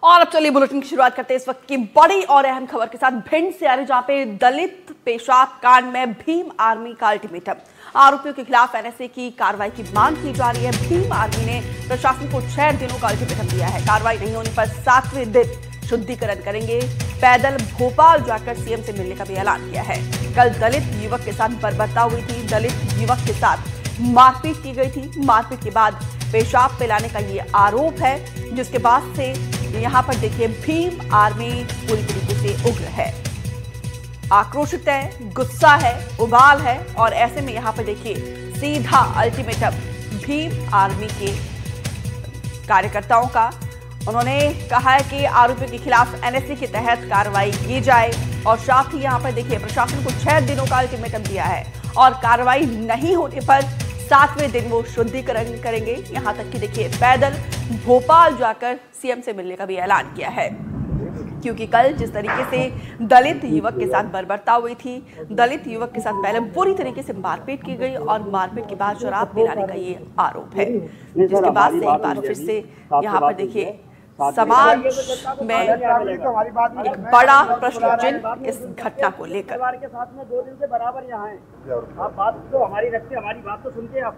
और अब चलिए बुलेटिन की शुरुआत करते हैं इस वक्त की बड़ी और अहम खबर के साथ। भिंड से आ रही जहां पे दलित पेशाब कांड में भीम आर्मी का अल्टीमेटम, आरोपियों के खिलाफ एनएसए की कार्रवाई की मांग की जा रही है। भीम आर्मी ने प्रशासन को 6 दिनों का अल्टीमेटम दिया है। कार्रवाई नहीं होने पर 7वें दिन शुद्धिकरण करेंगे। पैदल भोपाल जाकर सीएम से मिलने का भी ऐलान किया है। कल दलित युवक के साथ बर्बरता हुई थी। दलित युवक के साथ मारपीट की गई थी। मारपीट के बाद पेशाब पिलाने का ये आरोप है, जिसके बाद से यहाँ पर देखिए भीम आर्मी पूरी तरीके से उग्र है, आक्रोशित है, गुस्सा है, उबाल है। और ऐसे में यहाँ पर देखिए सीधा अल्टीमेटम भीम आर्मी के कार्यकर्ताओं का। उन्होंने कहा है कि आरोपियों के खिलाफ एनएसए के तहत कार्रवाई की जाए और साथ ही यहाँ पर देखिए प्रशासन को 6 दिनों का अल्टीमेटम दिया है और कार्रवाई नहीं होने पर 7वें दिन वो शुद्धिकरण करेंगे। यहां तक कि देखिए पैदल भोपाल जाकर सीएम से मिलने का भी ऐलान किया है, क्योंकि कल जिस तरीके से दलित युवक के साथ बर्बरता हुई थी, दलित युवक के साथ पहले बुरी तरीके से मारपीट की गई और मारपीट के बाद शराब पिलाने का ये आरोप है, जिसके बाद से एक बार फिर से यहाँ पर देखिए समाज में एक बड़ा प्रश्न चिन्ह इस घटना को लेकर। के साथ में 2 दिन से बराबर यहाँ हैं। आप बात तो हमारी रखते, हमारी बात तो सुनते आप।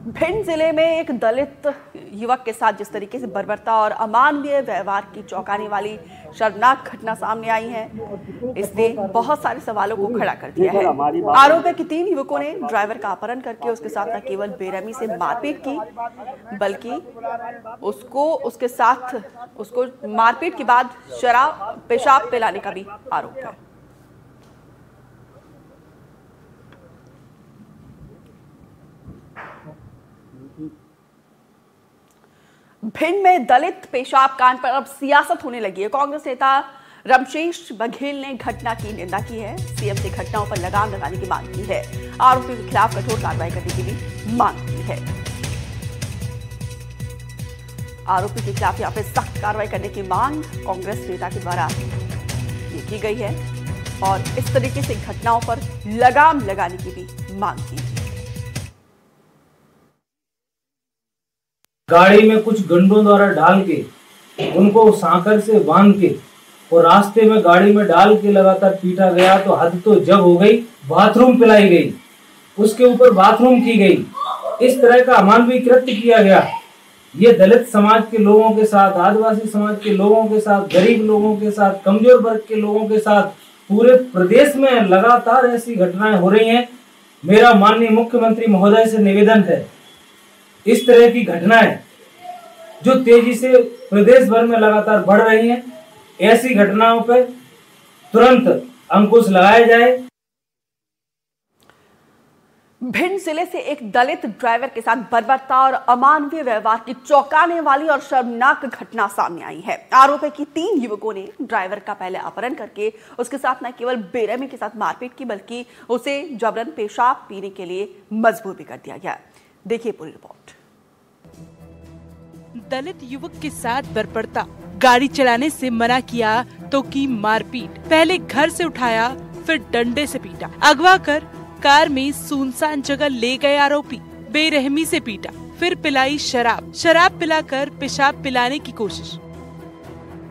भिंड जिले में एक दलित युवक के साथ जिस तरीके से बर्बरता और अमानवीय व्यवहार की चौंकाने वाली शर्मनाक घटना सामने आई है, इसने बहुत सारे सवालों को खड़ा कर दिया है। आरोप है कि 3 युवकों ने ड्राइवर का अपहरण करके उसके साथ न केवल बेरहमी से मारपीट की, बल्कि उसको मारपीट के बाद पेशाब पिलाने का भी आरोप है। भिंड में दलित पेशाब कांड पर अब सियासत होने लगी है। कांग्रेस नेता रमशेष बघेल ने घटना की निंदा की है। सीएम से घटनाओं पर लगाम लगाने की मांग की है। आरोपियों के खिलाफ कठोर कार्रवाई करने की भी मांग की है। आरोपियों के खिलाफ यहाँ पे सख्त कार्रवाई करने की मांग कांग्रेस नेता के द्वारा की गई है और इस तरीके से घटनाओं पर लगाम लगाने की भी मांग की है। गाड़ी में कुछ गंडों द्वारा डाल के उनको सांकर से बांध के और रास्ते में गाड़ी में डाल के लगातार पीटा गया। तो हद तो जब हो गई, बाथरूम पिलाई गई, उसके ऊपर बाथरूम की गई। इस तरह का अमानवीय कृत्य किया गया। ये दलित समाज के लोगों के साथ, आदिवासी समाज के लोगों के साथ, गरीब लोगों के साथ, कमजोर वर्ग के लोगों के साथ पूरे प्रदेश में लगातार ऐसी घटनाएं हो रही हैं। मेरा माननीय मुख्यमंत्री महोदय से निवेदन है, इस तरह की घटनाएं जो तेजी से प्रदेश भर में लगातार बढ़ रही हैं, ऐसी घटनाओं पर तुरंत अंकुश लगाया जाए। भिंड जिले से एक दलित ड्राइवर के साथ बर्बरता और अमानवीय व्यवहार की चौंकाने वाली और शर्मनाक घटना सामने आई है। आरोप है कि 3 युवकों ने ड्राइवर का पहले अपहरण करके उसके साथ न केवल बेरहमी के साथ मारपीट की, बल्कि उसे जबरन पेशाब पीने के लिए मजबूर भी कर दिया गया। देखिए पूरी रिपोर्ट। दलित युवक के साथ बर्बरता, गाड़ी चलाने से मना किया तो की मारपीट। पहले घर से उठाया, फिर डंडे से पीटा। अगवा कर कार में सुनसान जगह ले गए आरोपी। बेरहमी से पीटा, फिर पिलाई शराब पिलाकर पेशाब पिलाने की कोशिश।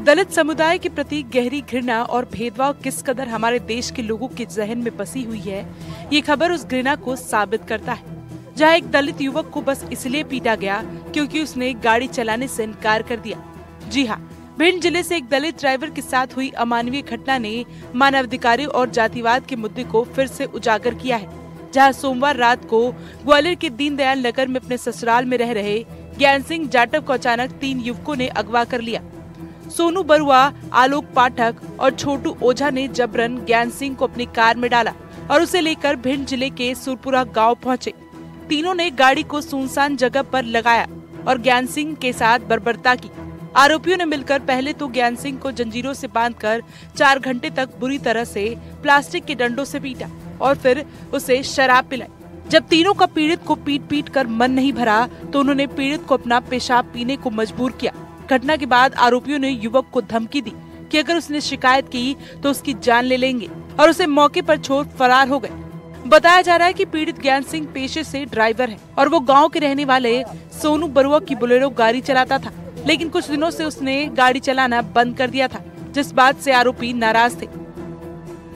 दलित समुदाय के प्रति गहरी घृणा और भेदभाव किस कदर हमारे देश के लोगों के जहन में बसी हुई है, ये खबर उस घृणा को साबित करता है। जहां एक दलित युवक को बस इसलिए पीटा गया क्योंकि उसने गाड़ी चलाने से इनकार कर दिया। जी हाँ, भिंड जिले से एक दलित ड्राइवर के साथ हुई अमानवीय घटना ने मानवाधिकार और जातिवाद के मुद्दे को फिर से उजागर किया है। जहां सोमवार रात को ग्वालियर के दीनदयाल नगर में अपने ससुराल में रह रहे ज्ञान सिंह जाटव को अचानक 3 युवकों ने अगवा कर लिया। सोनू बरुआ, आलोक पाठक और छोटू ओझा ने जबरन ज्ञान सिंह को अपनी कार में डाला और उसे लेकर भिंड जिले के सुरपुरा गाँव पहुँचे। तीनों ने गाड़ी को सुनसान जगह पर लगाया और ज्ञान सिंह के साथ बर्बरता की। आरोपियों ने मिलकर पहले तो ज्ञान सिंह को जंजीरों से बांधकर 4 घंटे तक बुरी तरह से प्लास्टिक के डंडों से पीटा और फिर उसे शराब पिलाई। जब तीनों का पीड़ित को पीट कर मन नहीं भरा तो उन्होंने पीड़ित को अपना पेशाब पीने को मजबूर किया। घटना के बाद आरोपियों ने युवक को धमकी दी कि अगर उसने शिकायत की तो उसकी जान ले लेंगे और उसे मौके पर छोड़ फरार हो गए। बताया जा रहा है कि पीड़ित ज्ञान सिंह पेशे से ड्राइवर है और वो गांव के रहने वाले सोनू बरुआ की बोलेरो गाड़ी चलाता था, लेकिन कुछ दिनों से उसने गाड़ी चलाना बंद कर दिया था, जिस बात से आरोपी नाराज थे।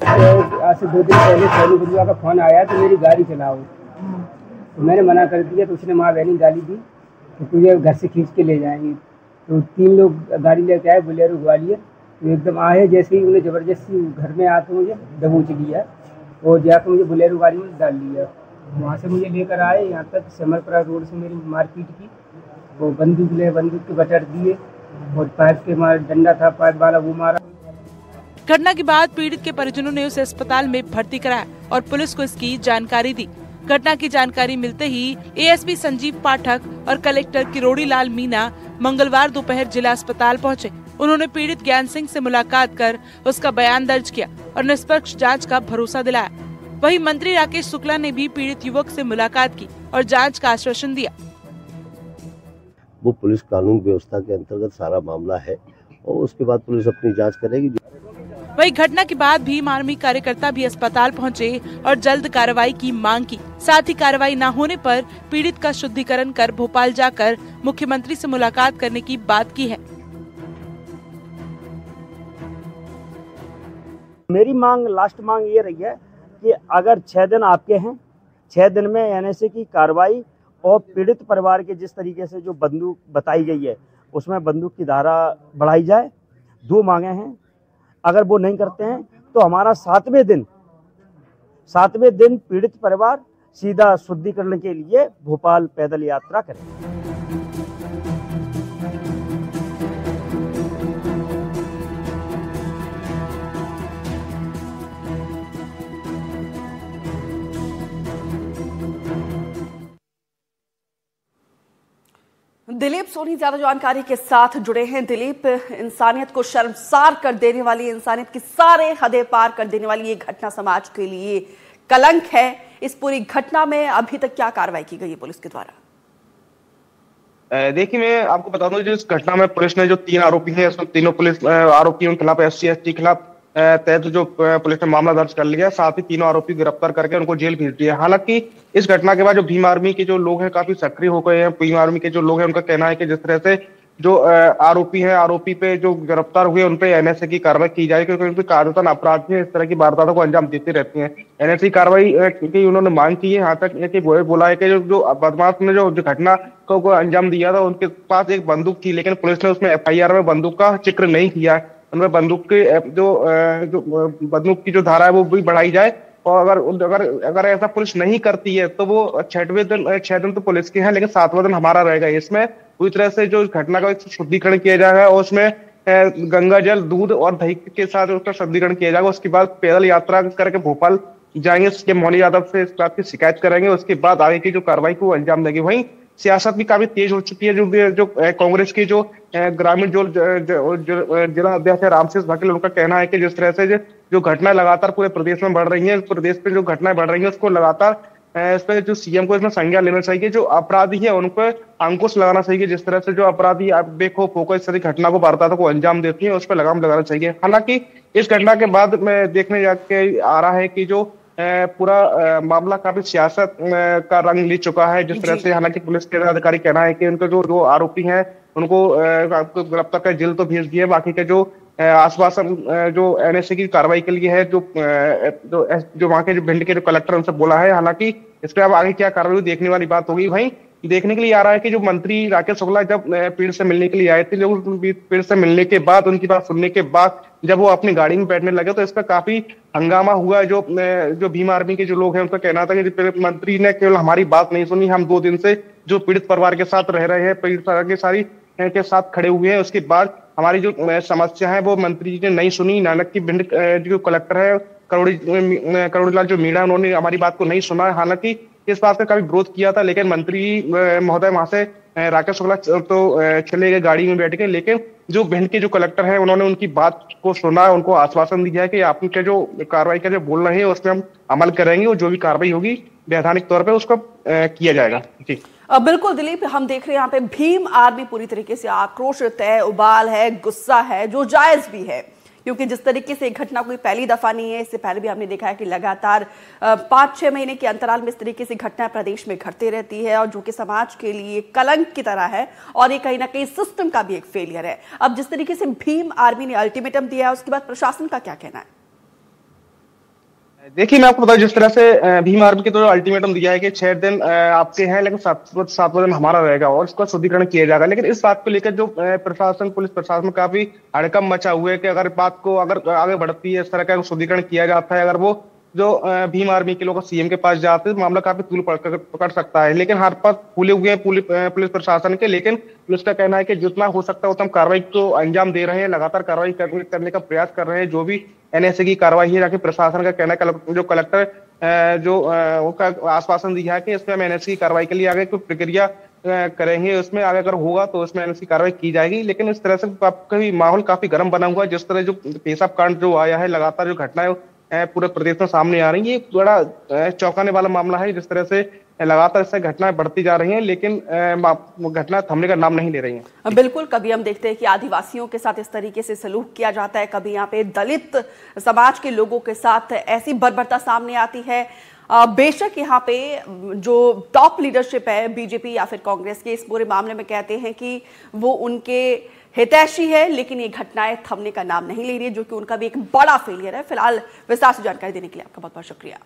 आज से 2 दिन पहले सोनू बरुआ का फोन आया तो मेरी गाड़ी चलाओ, तो मैंने मना कर दिया। तो उसने माँ बहनी गाली दी तो तुझे घर से खींच के ले जाएंगे। तो 3 लोग गाड़ी लेके आए, बोलेरो ग्वालियर। तो एकदम आए, जैसे ही उन्हें जबरदस्ती घर में आके मुझे दबोच लिया और जाकर मुझे बोलेरो गाड़ी में डाल लिया। वहाँ से मुझे लेकर आए यहाँ तक समरपुरा रोड से मेरी मारपीट की। वो बंदूक के बटर दिए और पाइप के मार डंडा था पाइप वाला वो मारा। घटना के बाद पीड़ित के परिजनों ने उसे अस्पताल में भर्ती कराया और पुलिस को इसकी जानकारी दी। घटना की जानकारी मिलते ही एएसपी संजीव पाठक और कलेक्टर किरोड़ी लाल मीना मंगलवार दोपहर जिला अस्पताल पहुंचे। उन्होंने पीड़ित ज्ञान सिंह से मुलाकात कर उसका बयान दर्ज किया और निष्पक्ष जांच का भरोसा दिलाया। वहीं मंत्री राकेश शुक्ला ने भी पीड़ित युवक से मुलाकात की और जांच का आश्वासन दिया। वो पुलिस कानून व्यवस्था के अंतर्गत सारा मामला है और उसके बाद पुलिस अपनी जांच करेगी। वही घटना के बाद भीम आर्मी कार्यकर्ता भी अस्पताल पहुंचे और जल्द कार्रवाई की मांग की। साथ ही कार्रवाई न होने पर पीड़ित का शुद्धिकरण कर भोपाल जाकर मुख्यमंत्री से मुलाकात करने की बात की है। मेरी मांग, लास्ट मांग ये रही है कि अगर 6 दिन आपके हैं, 6 दिन में एनएसए की कार्रवाई और पीड़ित परिवार के जिस तरीके से जो बंदूक बताई गई है उसमें बंदूक की धारा बढ़ाई जाए। 2 मांगे हैं। अगर वो नहीं करते हैं तो हमारा 7वें दिन पीड़ित परिवार सीधा शुद्धिकरण के लिए भोपाल पैदल यात्रा करें। दिलीप सोनी ज्यादा जानकारी के साथ जुड़े हैं। दिलीप, इंसानियत को शर्मसार कर देने वाली, इंसानियत की सारे हदें पार कर देने वाली ये घटना समाज के लिए कलंक है। इस पूरी घटना में अभी तक क्या कार्रवाई की गई है पुलिस के द्वारा? देखिए, मैं आपको बता दूं, इस घटना में पुलिस ने जो 3 आरोपी हैं, उसमें तीनों पुलिस आरोपियों के खिलाफ SC/ST खिलाफ तहत जो पुलिस ने मामला दर्ज कर लिया। साथ ही तीनों आरोपी गिरफ्तार करके उनको जेल भेज दिया। हालांकि इस घटना के बाद जो भीम आर्मी के जो लोग हैं काफी सक्रिय हो गए हैं। भीम आर्मी के जो लोग हैं उनका कहना है कि जिस तरह से जो आरोपी हैं, आरोपी पे जो गिरफ्तार हुए उन पे एनएसए की कार्रवाई की जाए, क्योंकि उनके कार्यतन अपराधी हैं, इस तरह की वारदातों को अंजाम देते रहते हैं। एनएसए की कार्रवाई की उन्होंने मांग की है। यहाँ तक बोला है कि जो बदमाश ने जो घटना को अंजाम दिया था उनके पास एक बंदूक थी, लेकिन पुलिस ने उसमें FIR में बंदूक का जिक्र नहीं किया है। उनमें बंदूक के जो बंदूक की जो धारा है वो भी बढ़ाई जाए। और अगर ऐसा पुलिस नहीं करती है तो वो 6 दिन तो पुलिस के हैं, लेकिन 7वां दिन हमारा रहेगा। इसमें पूरी तरह से जो घटना का शुद्धिकरण किया जाएगा और उसमें गंगा जल, दूध और दही के साथ उसका शुद्धिकरण किया जाएगा। उसके बाद पैदल यात्रा करके भोपाल जाएंगे, सीएम मौनी यादव से इस बात की शिकायत करेंगे। उसके बाद आगे की जो कार्रवाई को अंजाम देंगे। वहीं सियासत भी काफी तेज हो चुकी है। जो कांग्रेस की जो ग्रामीण जिला अध्यक्ष है रामशेष बघेल, उनका कहना है कि जिस तरह से जो घटना लगातार पूरे प्रदेश में बढ़ रही है, प्रदेश में जो घटनाएं बढ़ रही है उसको लगातार इस पर जो सीएम को इसमें संज्ञान लेना चाहिए। जो अपराधी है उन पर अंकुश लगाना चाहिए। जिस तरह से जो अपराधी बेखौफ होकर इस तरह की घटना को वारदातों को अंजाम देती है उस पर लगाम लगाना चाहिए। हालांकि इस घटना के बाद में देखने जाके आ रहा है कि जो पूरा मामला काफी सियासत का रंग ले चुका है। जिस तरह से हालांकि पुलिस के अधिकारी कहना है कि उनके जो आरोपी हैं उनको गिरफ्तार कर जेल तो भेज दिए। बाकी के जो आश्वासन जो एनएसए की कार्रवाई के लिए है, जो वहाँ के जो भिंड के जो कलेक्टर उनसे बोला है। हालांकि इस पर अब आगे क्या कार्रवाई देखने वाली बात होगी। वहीं देखने के लिए आ रहा है कि जो मंत्री राकेश शुक्ला जब पीड़ित से मिलने के लिए आए थे, जब पीड़ित से मिलने के बाद उनकी बात सुनने के बाद जब वो अपनी गाड़ी में बैठने लगे तो इसका काफी हंगामा हुआ। जो भीम आर्मी के जो लोग हैं उनका कहना था कि मंत्री ने केवल हमारी बात नहीं सुनी, हम 2 दिन से जो पीड़ित परिवार के साथ रह रहे हैं, पीड़ित परिवार के सारी के साथ खड़े हुए हैं। उसके बाद हमारी जो समस्या है वो मंत्री जी ने नहीं सुनी। नानक की भिंड जो कलेक्टर है करोड़ी लाल जो मीणा, उन्होंने हमारी बात को नहीं सुना। हालांकि इस बात का काफी विरोध किया था, लेकिन मंत्री महोदय वहां से राकेश शुक्ला तो चले गए गाड़ी में बैठ के। लेकिन जो भिंड के जो कलेक्टर हैं उन्होंने उनकी बात को सुना, उनको आश्वासन दिया है कि आपके जो कार्रवाई का जो बोल रहे हैं उसमें हम अमल करेंगे और जो भी कार्रवाई होगी वैधानिक तौर पर उसको किया जाएगा। जी बिल्कुल दिलीप, हम देख रहे हैं यहाँ पे भीम आर्मी पूरी तरीके से आक्रोशित है, उबाल है, गुस्सा है, जो जायज भी है। क्योंकि जिस तरीके से घटना कोई पहली दफा नहीं है, इससे पहले भी हमने देखा है कि लगातार 5-6 महीने के अंतराल में इस तरीके से घटनाएं प्रदेश में घटती रहती है और जो कि समाज के लिए कलंक की तरह है और ये कहीं ना कहीं सिस्टम का भी एक फेलियर है। अब जिस तरीके से भीम आर्मी ने अल्टीमेटम दिया है, उसके बाद प्रशासन का क्या कहना है? देखिए, मैं आपको बताऊं, जिस तरह से भीम आर्मी के तो अल्टीमेटम दिया है कि 6 दिन आपके हैं, लेकिन 7वां दिन हमारा रहेगा और इसका शुद्धिकरण किया जाएगा। लेकिन इस बात को लेकर जो प्रशासन, पुलिस प्रशासन में काफी हड़कंप मचा हुआ है कि अगर बात को अगर आगे बढ़ती है, इस तरह का शुद्धिकरण किया जाता है, अगर वो जो भीम आर्मी के लोग सीएम के पास जाते हैं, मामला काफी तूल पकड़ सकता है। लेकिन हाथ पास फूले हुए हैं पुलिस प्रशासन के। लेकिन पुलिस का कहना है कि जितना हो सकता है उतना कार्रवाई को अंजाम दे रहे हैं, लगातार कार्रवाई करने का प्रयास कर रहे हैं। जो भी एनएसए की कार्रवाई है, जाके प्रशासन का कहना है, जो कलेक्टर जो उसका आश्वासन दिया है कि इसमें हम एनएसए की कार्रवाई के लिए आगे कोई प्रक्रिया करेंगे, उसमें आगे अगर होगा तो उसमें एनएसए की कार्रवाई की जाएगी। लेकिन इस तरह से माहौल काफी गर्म बना हुआ है। जिस तरह जो पेशाब कांड जो आया है, लगातार जो घटनाएं पूरे प्रदेश में सामने आ रही है, ये बड़ा चौंकाने वाला मामला है। जिस तरह से लगातार इससे घटनाएं बढ़ती जा रही हैं, लेकिन घटना थमने का नाम नहीं ले रही हैं। बिल्कुल, कभी हम देखते हैं कि आदिवासियों के साथ इस तरीके से सलूक किया जाता है, कभी यहाँ पे दलित समाज के लोगों के साथ ऐसी बर्बरता सामने आती है। बेशक यहाँ पे जो टॉप लीडरशिप है बीजेपी या फिर कांग्रेस के, इस पूरे मामले में कहते हैं कि वो उनके हितैषी है, लेकिन ये घटनाएं थमने का नाम नहीं ले रही है, जो कि उनका भी एक बड़ा फेलियर है। फिलहाल विस्तार से जानकारी देने के लिए आपका बहुत बहुत शुक्रिया।